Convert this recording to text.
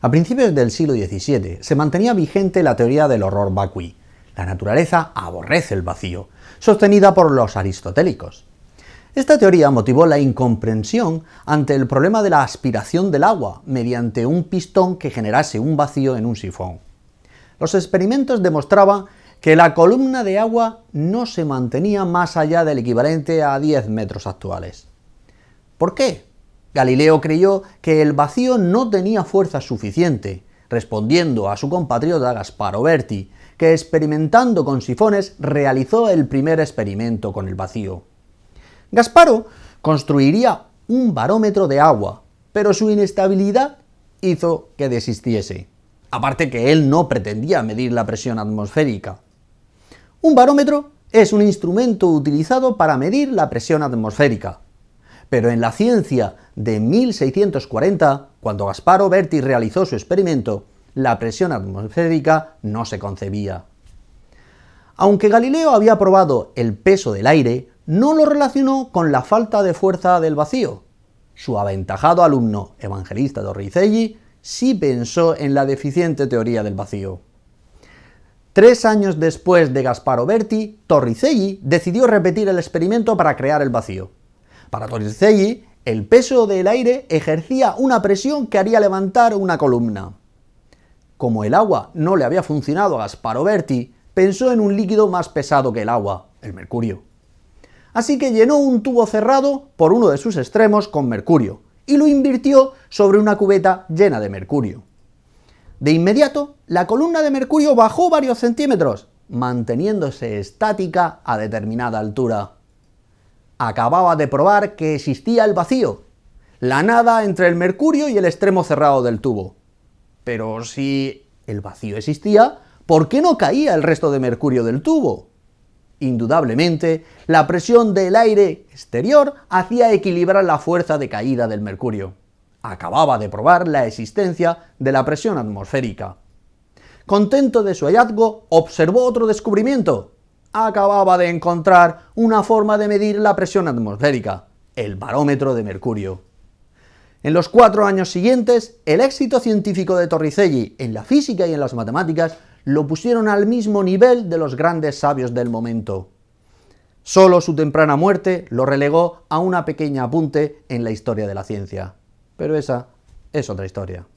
A principios del siglo XVII se mantenía vigente la teoría del horror vacui. La naturaleza aborrece el vacío, sostenida por los aristotélicos. Esta teoría motivó la incomprensión ante el problema de la aspiración del agua mediante un pistón que generase un vacío en un sifón. Los experimentos demostraban que la columna de agua no se mantenía más allá del equivalente a 10 metros actuales. ¿Por qué? Galileo creyó que el vacío no tenía fuerza suficiente, respondiendo a su compatriota Gasparo Berti, que experimentando con sifones realizó el primer experimento con el vacío. Gasparo construiría un barómetro de agua, pero su inestabilidad hizo que desistiese. Aparte que él no pretendía medir la presión atmosférica. Un barómetro es un instrumento utilizado para medir la presión atmosférica. Pero en la ciencia de 1640, cuando Gasparo Berti realizó su experimento, la presión atmosférica no se concebía. Aunque Galileo había probado el peso del aire, no lo relacionó con la falta de fuerza del vacío. Su aventajado alumno Evangelista Torricelli sí pensó en la deficiente teoría del vacío. 3 años después de Gasparo Berti, Torricelli decidió repetir el experimento para crear el vacío. Para Torricelli, el peso del aire ejercía una presión que haría levantar una columna. Como el agua no le había funcionado a Gasparo Berti, pensó en un líquido más pesado que el agua, el mercurio. Así que llenó un tubo cerrado por uno de sus extremos con mercurio y lo invirtió sobre una cubeta llena de mercurio. De inmediato, la columna de mercurio bajó varios centímetros, manteniéndose estática a determinada altura. Acababa de probar que existía el vacío, la nada entre el mercurio y el extremo cerrado del tubo. Pero si el vacío existía, ¿por qué no caía el resto de mercurio del tubo? Indudablemente, la presión del aire exterior hacía equilibrar la fuerza de caída del mercurio. Acababa de probar la existencia de la presión atmosférica. Contento de su hallazgo, observó otro descubrimiento. Acababa de encontrar una forma de medir la presión atmosférica, el barómetro de mercurio. En los 4 años siguientes, el éxito científico de Torricelli en la física y en las matemáticas lo pusieron al mismo nivel de los grandes sabios del momento. Solo su temprana muerte lo relegó a una pequeña apunte en la historia de la ciencia. Pero esa es otra historia.